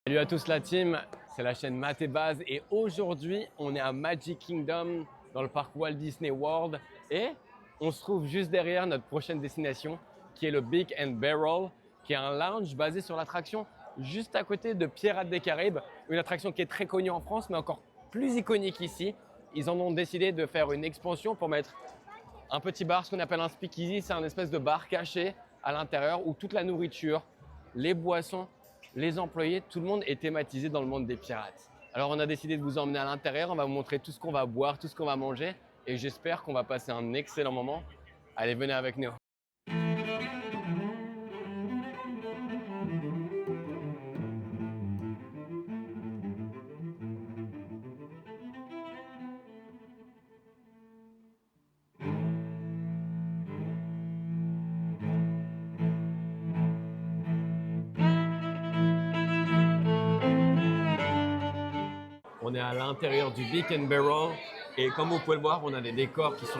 Salut à tous la team, c'est la chaîne Math et Baz et aujourd'hui on est à Magic Kingdom dans le parc Walt Disney World et on se trouve juste derrière notre prochaine destination qui est le Big and Barrel, qui est un lounge basé sur l'attraction juste à côté de Pirates des Caraïbes, une attraction qui est très connue en France mais encore plus iconique ici. Ils en ont décidé de faire une expansion pour mettre un petit bar, ce qu'on appelle un speakeasy, c'est un espèce de bar caché à l'intérieur où toute la nourriture, les boissons, les employés, tout le monde est thématisé dans le monde des pirates. Alors on a décidé de vous emmener à l'intérieur, on va vous montrer tout ce qu'on va boire, tout ce qu'on va manger et j'espère qu'on va passer un excellent moment. Allez, venez avec nous. On est à l'intérieur du Big and Barrel et comme vous pouvez le voir, on a des décors qui sont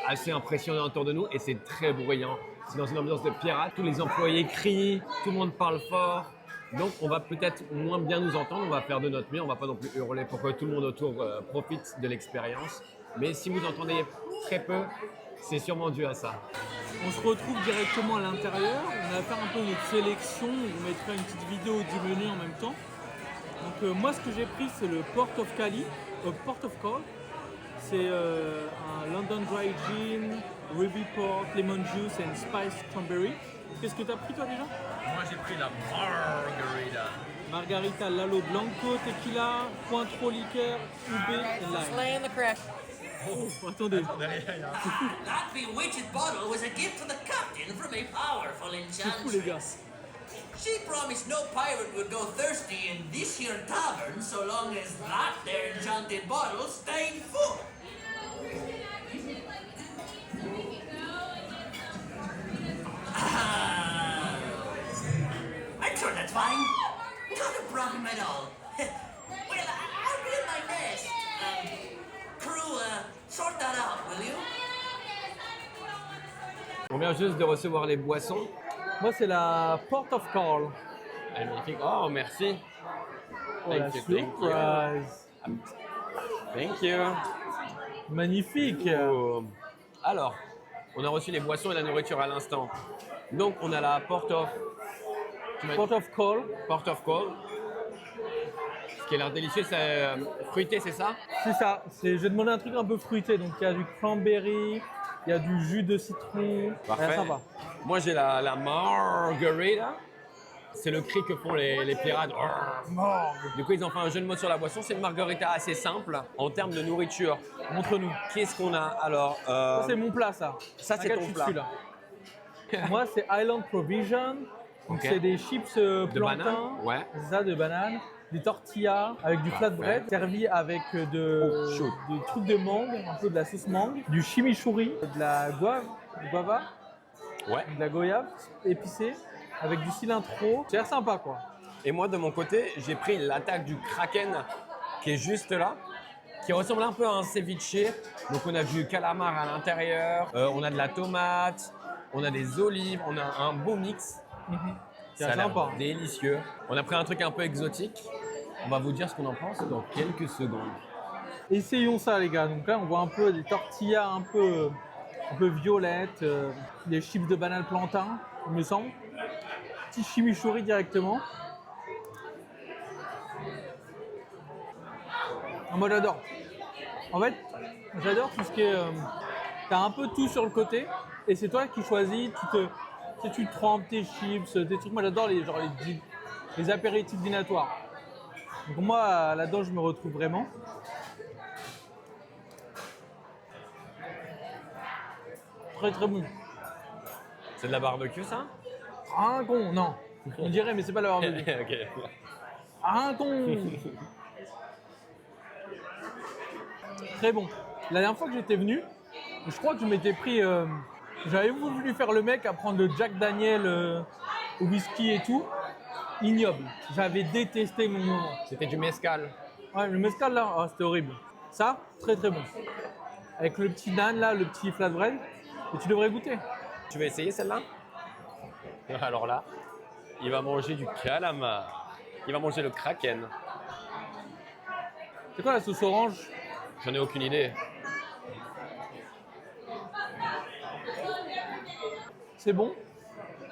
assez impressionnants autour de nous et c'est très bruyant. C'est dans une ambiance de pirate, tous les employés crient, tout le monde parle fort. Donc on va peut-être moins bien nous entendre, on va faire de notre mieux, on va pas non plus hurler pour que tout le monde autour profite de l'expérience. Mais si vous entendez très peu, c'est sûrement dû à ça. On se retrouve directement à l'intérieur, on va faire un peu notre sélection, on vous mettra une petite vidéo du menu en même temps. Donc moi ce que j'ai pris c'est le Port of Call. C'est un London Dry Gin, Ruby Port, Lemon Juice and Spice Cranberry. Qu'est-ce que tu as pris toi déjà? Moi j'ai pris la Margarita. Margarita, Lalo Blanco, Tequila, Cointreau Liqueur, Ube et Lime. Slaying the crack. Oh, attendez. That bewitched bottle was a gift from the captain from a powerful C'est fou les gars. enchantress. She promised no pirate would go thirsty in this here tavern so long as that there enchanted bottle stayed full. Ah. I'm sure that's fine. Not a problem at all. Well, I'll be in my nest. Crew, sort that out, will you? On vient juste de recevoir les boissons. Moi c'est la Port of Call. Elle est magnifique. Oh merci. Oh la Thank you, thank you. surprise. Thank you. Magnifique. Alors, on a reçu les boissons et la nourriture à l'instant. Donc, on a la Port of Call. Ce qui a l'air délicieux, c'est fruité, c'est ça? C'est ça. J'ai demandé un truc un peu fruité. Donc il y a du cranberry, il y a du jus de citron. Parfait. Sympa. Moi, j'ai la Margarita. C'est le cri que font les pirates. Du coup, ils ont fait un jeu de mots sur la boisson. C'est une margarita assez simple en termes de nourriture. Montre-nous. Qu'est-ce qu'on a? Alors, Ça, c'est mon plat, ça. ça, c'est Regarde, ton je suis plat. dessus, là. Moi, c'est Island Provision. Donc, Ok. c'est des chips plantains. banane, ouais. C'est ça, de banane. Des tortillas avec du flatbread servi avec Oh, chaud. des trucs de mangue, un peu de la sauce mangue, du chimichurri, de la guava, Ouais. de la goyave épicée avec du cilantro. C'est l'air sympa, quoi. Et moi, de mon côté, j'ai pris l'attaque du Kraken qui est juste là, qui ressemble un peu à un ceviche. Donc, on a du calamar à l'intérieur, on a de la tomate, on a des olives, on a un beau mix. C'est Ça a l'air sympa. délicieux. On a pris un truc un peu exotique. On va vous dire ce qu'on en pense dans quelques secondes. Essayons ça, les gars. Donc là, on voit un peu des tortillas un peu violettes, des chips de banane plantain, il me semble. Petit chimichurri directement. Moi, j'adore. En fait, j'adore tout ce qui est... t'as un peu tout sur le côté et c'est toi qui choisis. Tu trempes tes chips, tes trucs. Moi, j'adore les apéritifs dînatoires. Donc moi, là-dedans, je me retrouve vraiment. Très très bon. C'est de la barbecue, ça? Un con, non. On dirait, mais c'est pas la barbecue. Ok. Un con. Très bon. La dernière fois que j'étais venu, je crois que je m'étais pris... j'avais voulu faire le mec à prendre le Jack Daniel au whisky et tout. Ignoble. J'avais détesté mon moment. C'était du mezcal. Ouais, le mezcal là, oh, c'était horrible. Ça, très très bon. Avec le petit nan là, le petit flatbread. Et tu devrais goûter. Tu veux essayer celle-là? Alors là, il va manger du calamar. Il va manger le kraken. C'est quoi la sauce orange? J'en ai aucune idée. C'est bon.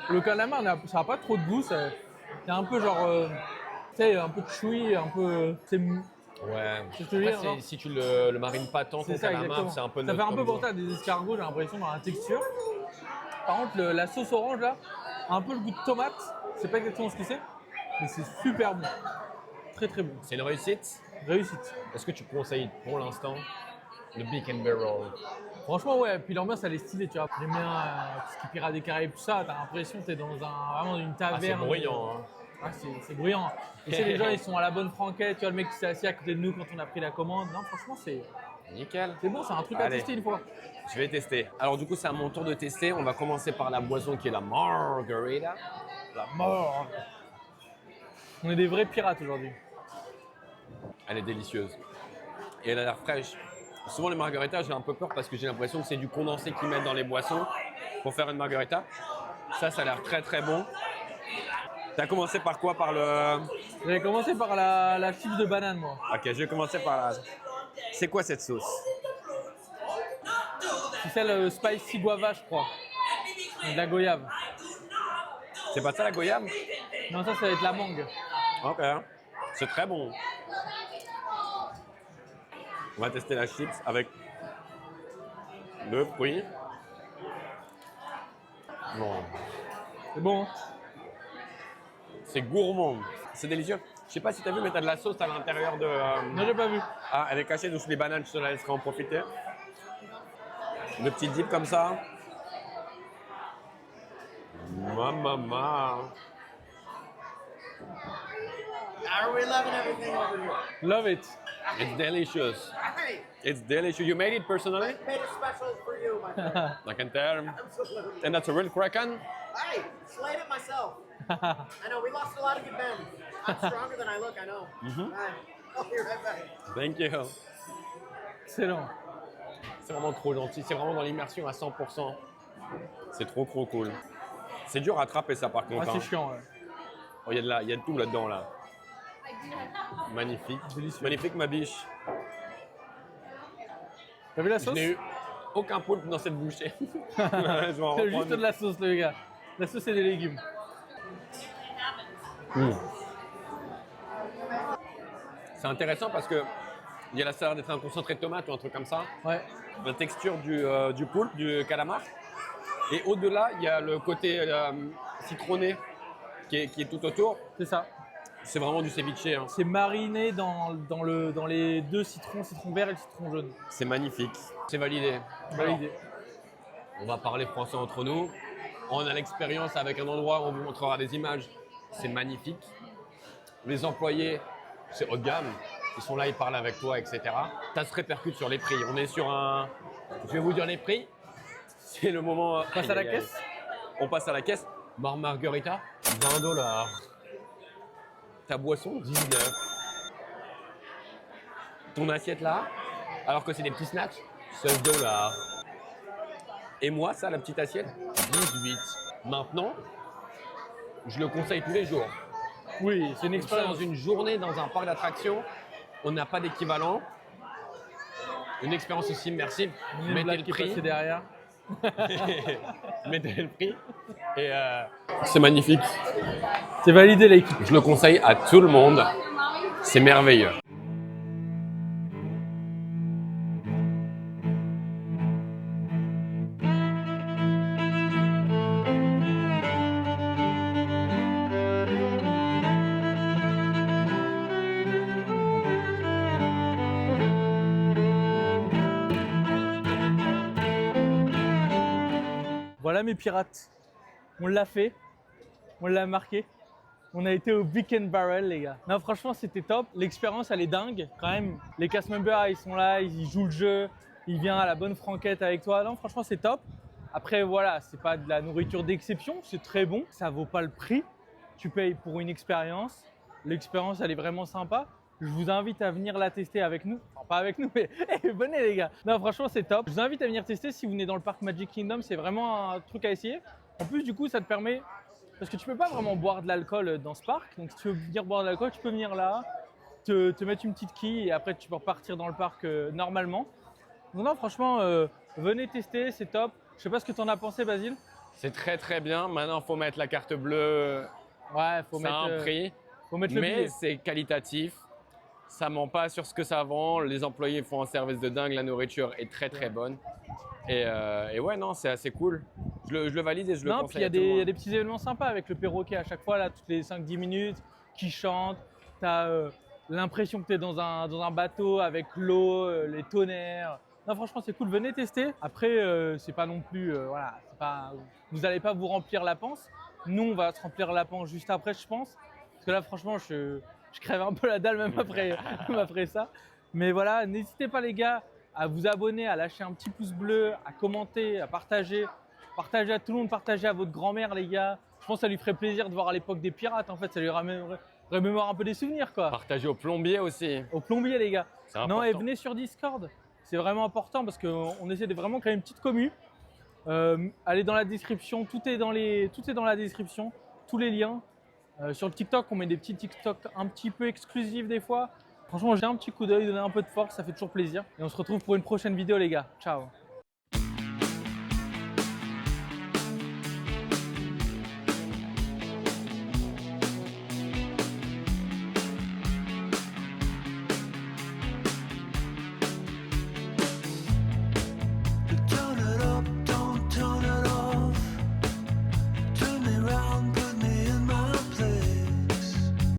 Le calamar, ça n'a pas trop de goût. C'est un peu genre, tu sais, un peu chewy, un peu. C'est mou. Ouais. C'est ce que je veux dire, Après, non si tu le marines pas tant, ton C'est ça, calamar, exactement. c'est un peu Ça fait neutre un peu comme penser goût. à des escargots, j'ai l'impression, dans la texture. Par contre, la sauce orange, là, a un peu le goût de tomate. C'est pas exactement ce que c'est, mais c'est super bon. Très, très bon. C'est une réussite. Réussite. Est-ce que tu conseilles pour l'instant le Beak and Barrel? Franchement, ouais. Puis l'ambiance, elle est stylée, tu vois. J'aime bien tout ce qui est Pirates des Caraïbes, tout ça. T'as l'impression que t'es dans vraiment une Ah, c'est taverne. bruyant. Hein. Ah, c'est bruyant. Et tu sais, les gens, ils sont à la bonne franquette. Tu vois, le mec qui s'est assis à côté de nous quand on a pris la commande. Non, franchement, c'est Nickel. bon. C'est un truc à Allez. tester une fois. Je vais tester. Alors du coup, c'est à mon tour de tester. On va commencer par la boisson qui est la margarita. La mort. On est des vrais pirates aujourd'hui. Elle est délicieuse. Et elle a l'air fraîche. Souvent les margaritas, j'ai un peu peur parce que j'ai l'impression que c'est du condensé qu'ils mettent dans les boissons pour faire une margarita. Ça a l'air très très bon. T'as commencé par quoi? Par le... J'avais commencé par la chips de banane, moi. Ok, je vais commencer par la... C'est quoi cette sauce? C'est celle spicy guava, je crois. Et de la goyave. C'est pas ça la goyave? Non, ça va être la mangue. Ok. C'est très bon. On va tester la chips avec le fruit. Non. C'est bon, hein? C'est gourmand. C'est délicieux. Je sais pas si tu as vu, mais tu as de la sauce à l'intérieur de... Non, j'ai pas vu. Ah, elle est cachée sous les bananes, je te la laisserai en profiter. Le petit dip comme ça. Mamma. Are we loving everything over here? Love it. It's delicious. Hey, It's delicious. You made it personally? made it special for you, my friend. I can tell. Absolutely. And that's a real kraken? Hey, slayed it myself. I know we lost a lot of good men. I'm stronger than I look, I know. Right. I'll be right back. Thank you. Excellent. C'est vraiment trop gentil. C'est vraiment dans l'immersion à 100%. C'est trop cool. C'est dur à attraper ça par Ah, contre. c'est hein. chiant, ouais. Oh, il y a de tout là-dedans là. Magnifique. Délicieux. Magnifique ma biche. T'as vu la Je sauce? n'ai eu aucun poulpe dans cette bouchée. Je vais en C'est reprendre. juste de la sauce, le gars. La sauce et des légumes. C'est intéressant parce que il y a la salade d'être un concentré de tomate ou un truc comme ça. Ouais. La texture du poulpe, du calamar. Et au-delà, il y a le côté citronné qui est tout autour. C'est ça. C'est vraiment du ceviche. Hein. C'est mariné dans les deux citrons, citron vert et le citron jaune. C'est magnifique. C'est validé. Validé. On va parler français entre nous. On a l'expérience avec un endroit où on vous montrera des images. C'est magnifique. Les employés, c'est haut de gamme. Ils sont là, ils parlent avec toi, etc. Ça se répercute sur les prix. On est sur un... Je vais vous dire les prix. C'est le moment... On passe à la caisse. On passe à la caisse. Margarita, $20. Ta boisson, 19. Ton assiette là, alors que c'est des petits snacks, $16. Et moi, ça, la petite assiette, 18. Maintenant, je le conseille tous les jours. Oui, c'est une Comme ça, dans expérience. une journée, dans un parc d'attractions, on n'a pas d'équivalent. Une expérience aussi immersive. Une Mettez blague le qui est prix. passée derrière. Mettez le prix. Et c'est magnifique. C'est validé, l'équipe. Je le conseille à tout le monde. C'est merveilleux. Voilà mes pirates. On l'a fait. On l'a marqué. On a été au Beak and Barrel, les gars. Non, franchement, c'était top. L'expérience, elle est dingue. Quand même, les cast members, ils sont là, ils jouent le jeu. Ils viennent à la bonne franquette avec toi. Non, franchement, c'est top. Après, voilà, c'est pas de la nourriture d'exception. C'est très bon. Ça vaut pas le prix. Tu payes pour une expérience. L'expérience, elle est vraiment sympa. Je vous invite à venir la tester avec nous. Enfin, pas avec nous, mais venez, les gars. Non, franchement, c'est top. Je vous invite à venir tester si vous venez dans le parc Magic Kingdom. C'est vraiment un truc à essayer. En plus, du coup, ça te permet parce que tu peux pas vraiment boire de l'alcool dans ce parc. Donc si tu veux venir boire de l'alcool, tu peux venir là, te mettre une petite quille et après tu peux repartir dans le parc normalement. Donc non, franchement, venez tester, c'est top. Je sais pas ce que tu en as pensé, Basile. C'est très très bien. Maintenant, il faut mettre la carte bleue. Ouais, faut Ça a un mettre, prix, faut mettre le mais billet. c'est qualitatif. Ça ment pas sur ce que ça vend. Les employés font un service de dingue. La nourriture est très très bonne. Et ouais, non, c'est assez cool. Je le valide et je le Non, puis conseille à tout le il y a monde. des petits événements sympas avec le perroquet à chaque fois, là, toutes les 5-10 minutes, qui chante. Tu as l'impression que tu es dans un bateau avec l'eau, les tonnerres. Non, franchement, c'est cool. Venez tester. Après, c'est pas non plus. Voilà, c'est pas, vous n'allez pas vous remplir la panse. Nous, on va se remplir la panse juste après, je pense. Parce que là, franchement, je crève un peu la dalle même après, même après ça. Mais voilà, n'hésitez pas, les gars, à vous abonner, à lâcher un petit pouce bleu, à commenter, à partager. Partagez à tout le monde, partagez à votre grand-mère, les gars. Je pense que ça lui ferait plaisir de voir à l'époque des pirates. En fait, ça lui remémore un peu des souvenirs, quoi. Partagez au plombier aussi. Au plombier, les gars. C'est Non, et important. venez sur Discord. C'est vraiment important parce qu'on essaie de vraiment créer une petite commu. Allez dans la description, tout est dans la description, tous les liens. Sur le TikTok, on met des petits TikTok un petit peu exclusifs des fois. Franchement, j'ai un petit coup d'œil, donner un peu de force, ça fait toujours plaisir. Et on se retrouve pour une prochaine vidéo, les gars. Ciao.